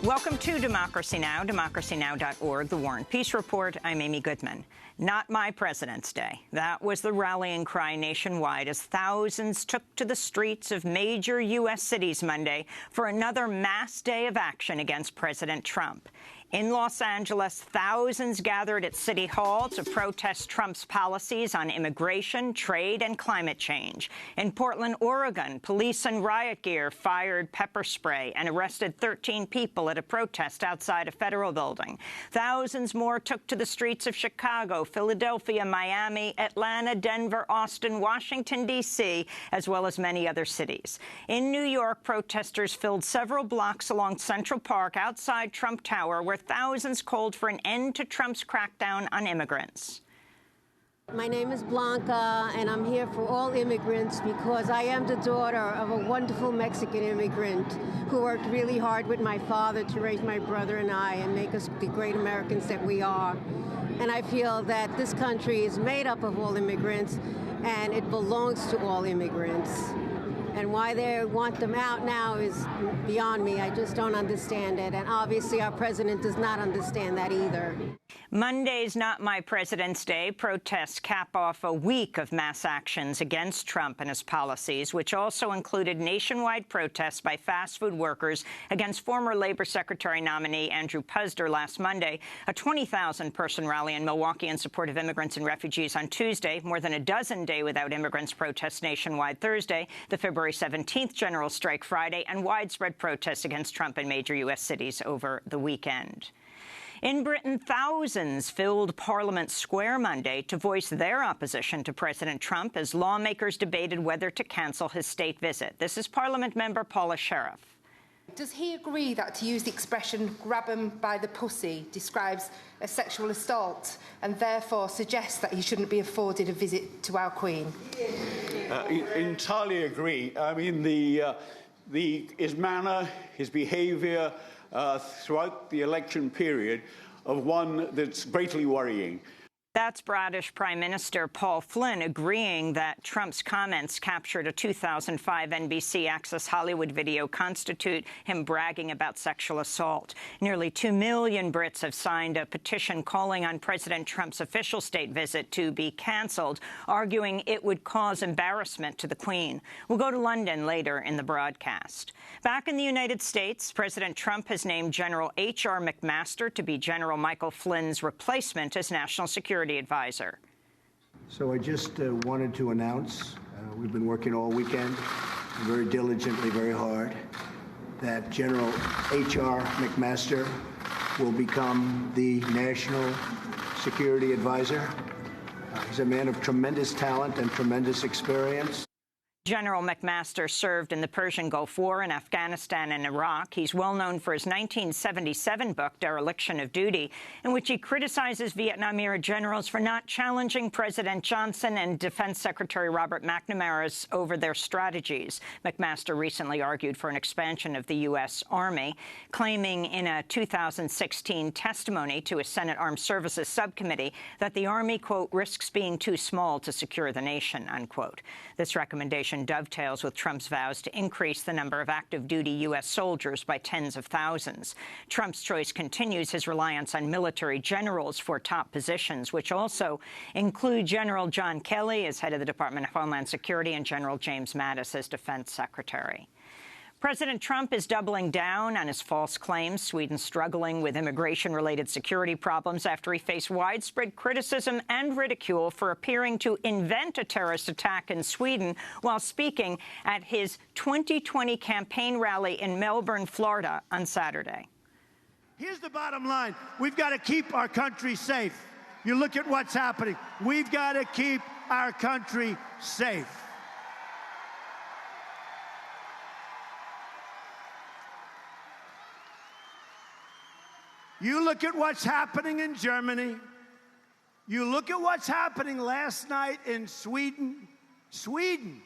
Welcome to Democracy Now!, democracynow.org, The War and Peace Report. I'm Amy Goodman. Not my President's Day. That was the rallying cry nationwide as thousands took to the streets of major U.S. cities Monday for another mass day of action against President Trump. In Los Angeles, thousands gathered at City Hall to protest Trump's policies on immigration, trade, and climate change. In Portland, Oregon, police in riot gear fired pepper spray and arrested 13 people at a protest outside a federal building. Thousands more took to the streets of Chicago, Philadelphia, Miami, Atlanta, Denver, Austin, Washington, D.C., as well as many other cities. In New York, protesters filled several blocks along Central Park outside Trump Tower, where thousands called for an end to Trump's crackdown on immigrants. My name is Blanca, and I'm here for all immigrants because I am the daughter of a wonderful Mexican immigrant who worked really hard with my father to raise my brother and I and make us the great Americans that we are. And I feel that this country is made up of all immigrants, and it belongs to all immigrants. And why they want them out now is beyond me. I just don't understand it. And obviously, our president does not understand that either. Monday's Not My President's Day protests cap off a week of mass actions against Trump and his policies, which also included nationwide protests by fast food workers against former Labor Secretary nominee Andrew Puzder last Monday, a 20,000-person rally in Milwaukee in support of immigrants and refugees on Tuesday, more than a dozen Day Without Immigrants protests nationwide Thursday, the February 17th general strike Friday, and widespread protests against Trump in major U.S. cities over the weekend. In Britain, thousands filled Parliament Square Monday to voice their opposition to President Trump as lawmakers debated whether to cancel his state visit. This is Parliament member Paula Sheriff. Does he agree that to use the expression "grab 'em by the pussy" describes a sexual assault and therefore suggests that he shouldn't be afforded a visit to our Queen? Entirely agree. I mean, his manner, his behaviour throughout the election period of one that's greatly worrying. That's British Prime Minister Paul Flynn agreeing that Trump's comments captured a 2005 NBC Access Hollywood video constitute him bragging about sexual assault. Nearly 2 million Brits have signed a petition calling on President Trump's official state visit to be cancelled, arguing it would cause embarrassment to the Queen. We'll go to London later in the broadcast. Back in the United States, President Trump has named General H.R. McMaster to be General Michael Flynn's replacement as National Security Advisor. So I just wanted to announce, we've been working all weekend, very diligently, very hard, that General H.R. McMaster will become the National Security Advisor. He's a man of tremendous talent and tremendous experience. General McMaster served in the Persian Gulf War in Afghanistan and Iraq. He's well known for his 1977 book, Dereliction of Duty, in which he criticizes Vietnam-era generals for not challenging President Johnson and Defense Secretary Robert McNamara over their strategies. McMaster recently argued for an expansion of the U.S. Army, claiming in a 2016 testimony to a Senate Armed Services Subcommittee that the Army, quote, risks being too small to secure the nation, unquote. This recommendation dovetails with Trump's vows to increase the number of active-duty U.S. soldiers by tens of thousands. Trump's choice continues his reliance on military generals for top positions, which also include General John Kelly as head of the Department of Homeland Security and General James Mattis as Defense Secretary. President Trump is doubling down on his false claims. Sweden's struggling with immigration-related security problems after he faced widespread criticism and ridicule for appearing to invent a terrorist attack in Sweden while speaking at his 2020 campaign rally in Melbourne, Florida, on Saturday. Here's the bottom line. We've got to keep our country safe. You look at what's happening. We've got to keep our country safe. You look at what's happening in Germany. You look at what's happening last night in Sweden. Sweden.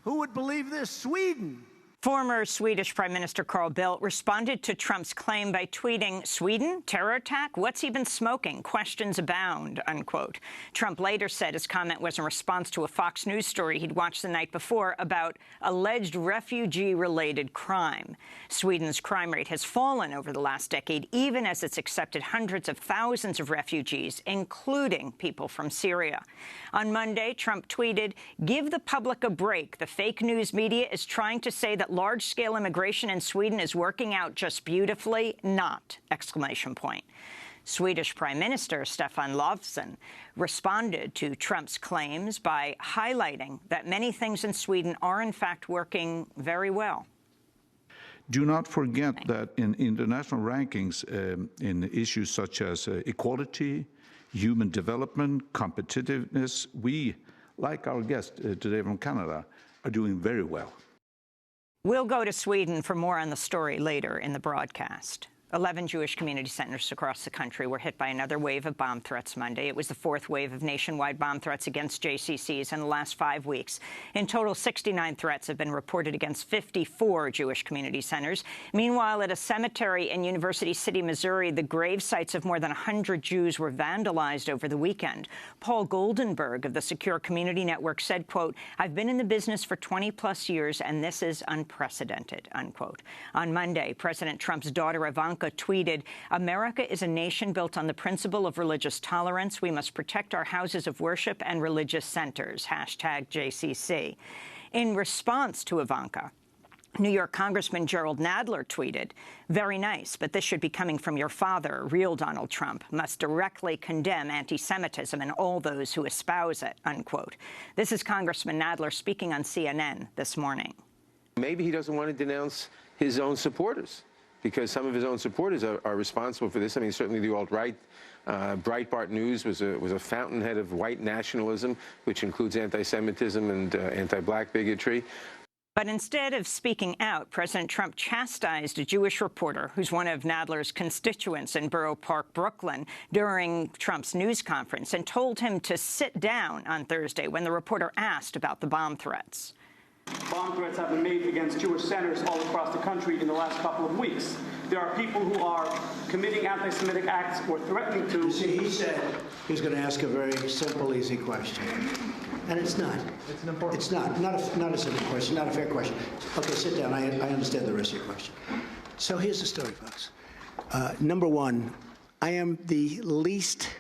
Who would believe this? Sweden. Former Swedish Prime Minister Carl Bildt responded to Trump's claim by tweeting, "Sweden? Terror attack? What's he been smoking? Questions abound," unquote. Trump later said his comment was in response to a Fox News story he'd watched the night before about alleged refugee-related crime. Sweden's crime rate has fallen over the last decade, even as it's accepted hundreds of thousands of refugees, including people from Syria. On Monday, Trump tweeted, "Give the public a break. The fake news media is trying to say that large-scale immigration in Sweden is working out just beautifully, not!" Swedish Prime Minister Stefan Löfven responded to Trump's claims by highlighting that many things in Sweden are, in fact, working very well. Do not forget that in international rankings in issues such as equality, human development, competitiveness, we, like our guest today from Canada, are doing very well. We'll go to Sweden for more on the story later in the broadcast. 11 Jewish community centers across the country were hit by another wave of bomb threats Monday. It was the fourth wave of nationwide bomb threats against JCCs in the last 5 weeks. In total, 69 threats have been reported against 54 Jewish community centers. Meanwhile, at a cemetery in University City, Missouri, the grave sites of more than 100 Jews were vandalized over the weekend. Paul Goldenberg of the Secure Community Network said, quote, "I've been in the business for 20-plus years, and this is unprecedented," unquote. On Monday, President Trump's daughter, Ivanka, tweeted, "America is a nation built on the principle of religious tolerance. We must protect our houses of worship and religious centers," #JCC. In response to Ivanka, New York Congressman Jerrold Nadler tweeted, "Very nice, but this should be coming from your father. Real Donald Trump must directly condemn anti-Semitism and all those who espouse it," unquote. This is Congressman Nadler speaking on CNN this morning. Maybe he doesn't want to denounce his own supporters, because some of his own supporters are responsible for this. I mean, certainly the alt-right, Breitbart News was a fountainhead of white nationalism, which includes anti-Semitism and anti-black bigotry. But instead of speaking out, President Trump chastised a Jewish reporter who's one of Nadler's constituents in Borough Park, Brooklyn, during Trump's news conference and told him to sit down on Thursday when the reporter asked about the bomb threats. Bomb threats have been made against Jewish centers all across the country in the last couple of weeks. There are people who are committing anti-Semitic acts or threatening to. You see, he said he was going to ask a very simple, easy question. And it's not. It's an important. It's not a simple question, not a fair question. Okay, sit down. I understand the rest of your question. So here's the story, folks. Number one, I am the least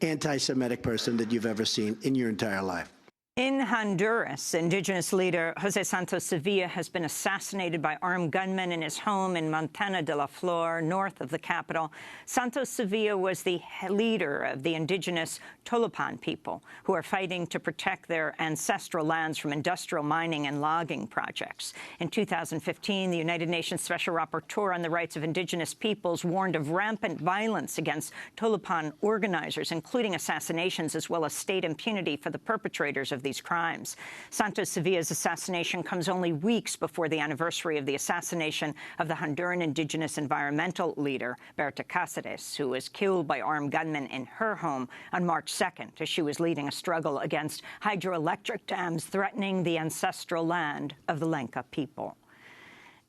anti-Semitic person that you've ever seen in your entire life. In Honduras, indigenous leader José Santos Sevilla has been assassinated by armed gunmen in his home in Montana de la Flor, north of the capital. Santos Sevilla was the leader of the indigenous Tolopan people, who are fighting to protect their ancestral lands from industrial mining and logging projects. In 2015, the United Nations Special Rapporteur on the Rights of Indigenous Peoples warned of rampant violence against Tolopan organizers, including assassinations as well as state impunity for the perpetrators of these crimes. Santos Sevilla's assassination comes only weeks before the anniversary of the assassination of the Honduran indigenous environmental leader, Berta Cáceres, who was killed by armed gunmen in her home on March 2nd as she was leading a struggle against hydroelectric dams threatening the ancestral land of the Lenca people.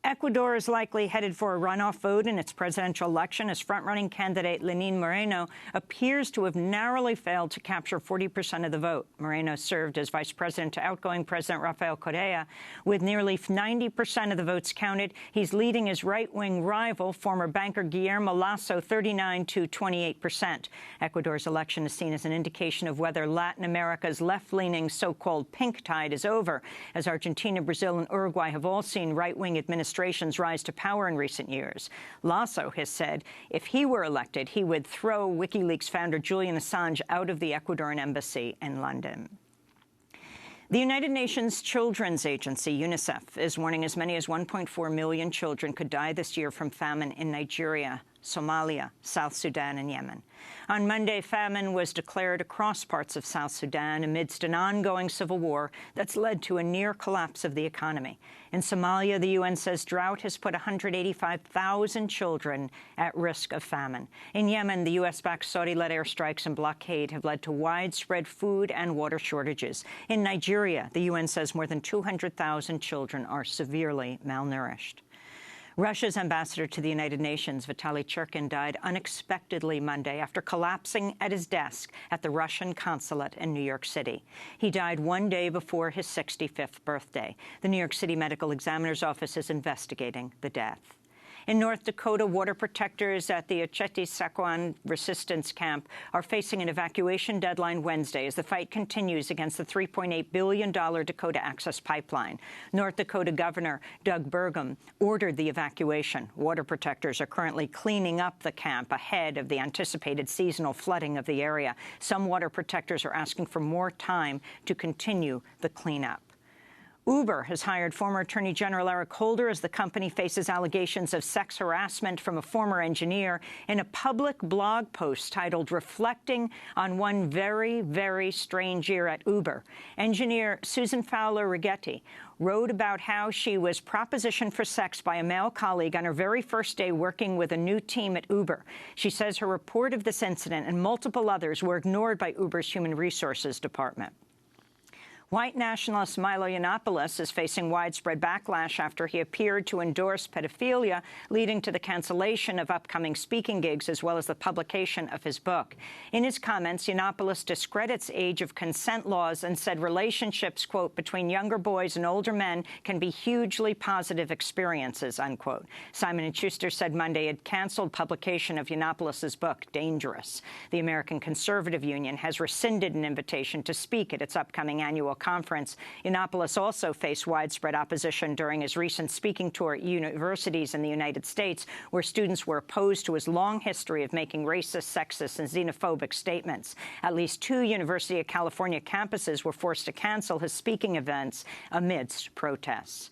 Ecuador is likely headed for a runoff vote in its presidential election as front-running candidate Lenín Moreno appears to have narrowly failed to capture 40% of the vote. Moreno served as vice president to outgoing President Rafael Correa. With nearly 90% of the votes counted, he's leading his right-wing rival, former banker Guillermo Lasso, 39% to 28%. Ecuador's election is seen as an indication of whether Latin America's left-leaning so-called pink tide is over, as Argentina, Brazil, and Uruguay have all seen right-wing administrations rise to power in recent years. Lasso has said if he were elected, he would throw WikiLeaks founder Julian Assange out of the Ecuadorian embassy in London. The United Nations Children's Agency, UNICEF, is warning as many as 1.4 million children could die this year from famine in Nigeria, Somalia, South Sudan, and Yemen. On Monday, famine was declared across parts of South Sudan amidst an ongoing civil war that's led to a near collapse of the economy. In Somalia, the UN says drought has put 185,000 children at risk of famine. In Yemen, the U.S.-backed Saudi-led airstrikes and blockade have led to widespread food and water shortages. In Nigeria, the UN says more than 200,000 children are severely malnourished. Russia's ambassador to the United Nations, Vitaly Churkin, died unexpectedly Monday after collapsing at his desk at the Russian consulate in New York City. He died one day before his 65th birthday. The New York City Medical Examiner's Office is investigating the death. In North Dakota, water protectors at the Oceti-Sakwan resistance camp are facing an evacuation deadline Wednesday as the fight continues against the $3.8 billion Dakota Access Pipeline. North Dakota Governor Doug Burgum ordered the evacuation. Water protectors are currently cleaning up the camp ahead of the anticipated seasonal flooding of the area. Some water protectors are asking for more time to continue the cleanup. Uber has hired former Attorney General Eric Holder as the company faces allegations of sex harassment from a former engineer in a public blog post titled "Reflecting on One Very, Very Strange Year at Uber." Engineer Susan Fowler-Rigetti wrote about how she was propositioned for sex by a male colleague on her very first day working with a new team at Uber. She says her report of this incident and multiple others were ignored by Uber's Human Resources Department. White nationalist Milo Yiannopoulos is facing widespread backlash after he appeared to endorse pedophilia, leading to the cancellation of upcoming speaking gigs as well as the publication of his book. In his comments, Yiannopoulos discredits age of consent laws and said relationships, quote, between younger boys and older men can be hugely positive experiences, unquote. Simon & Schuster said Monday it canceled publication of Yiannopoulos' book, Dangerous. The American Conservative Union has rescinded an invitation to speak at its upcoming annual conference. Yiannopoulos also faced widespread opposition during his recent speaking tour at universities in the United States, where students were opposed to his long history of making racist, sexist, and xenophobic statements. At least 2 University of California campuses were forced to cancel his speaking events amidst protests.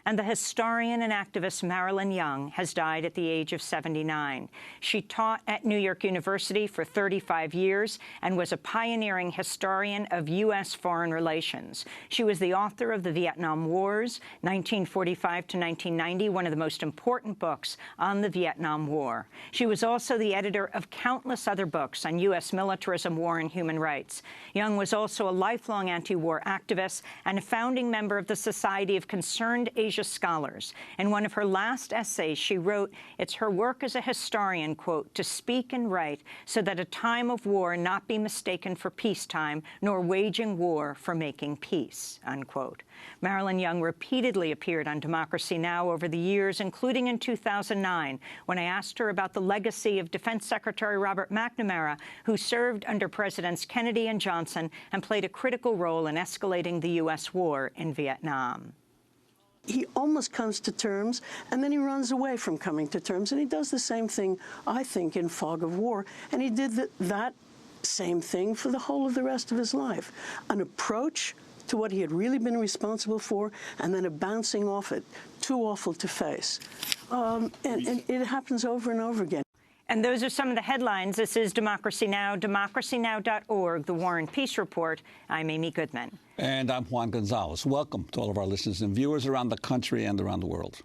And the historian and activist Marilyn Young has died at the age of 79. She taught at New York University for 35 years and was a pioneering historian of U.S. foreign relations. She was the author of The Vietnam Wars, 1945 to 1990, one of the most important books on the Vietnam War. She was also the editor of countless other books on U.S. militarism, war, and human rights. Young was also a lifelong anti-war activist and a founding member of the Society of Concerned Asia Scholars. In one of her last essays, she wrote, "It's her work as a historian, quote, to speak and write so that a time of war not be mistaken for peacetime, nor waging war for making peace," unquote. Marilyn Young repeatedly appeared on Democracy Now! Over the years, including in 2009, when I asked her about the legacy of Defense Secretary Robert McNamara, who served under Presidents Kennedy and Johnson and played a critical role in escalating the U.S. war in Vietnam. He almost comes to terms, and then he runs away from coming to terms, and he does the same thing, I think, in Fog of War, and he did that same thing for the whole of the rest of his life. An approach to what he had really been responsible for, and then a bouncing off it, too awful to face. And it happens over and over again. And those are some of the headlines. This is Democracy Now!, democracynow.org, The War and Peace Report. I'm Amy Goodman. And I'm Juan Gonzalez. Welcome to all of our listeners and viewers around the country and around the world.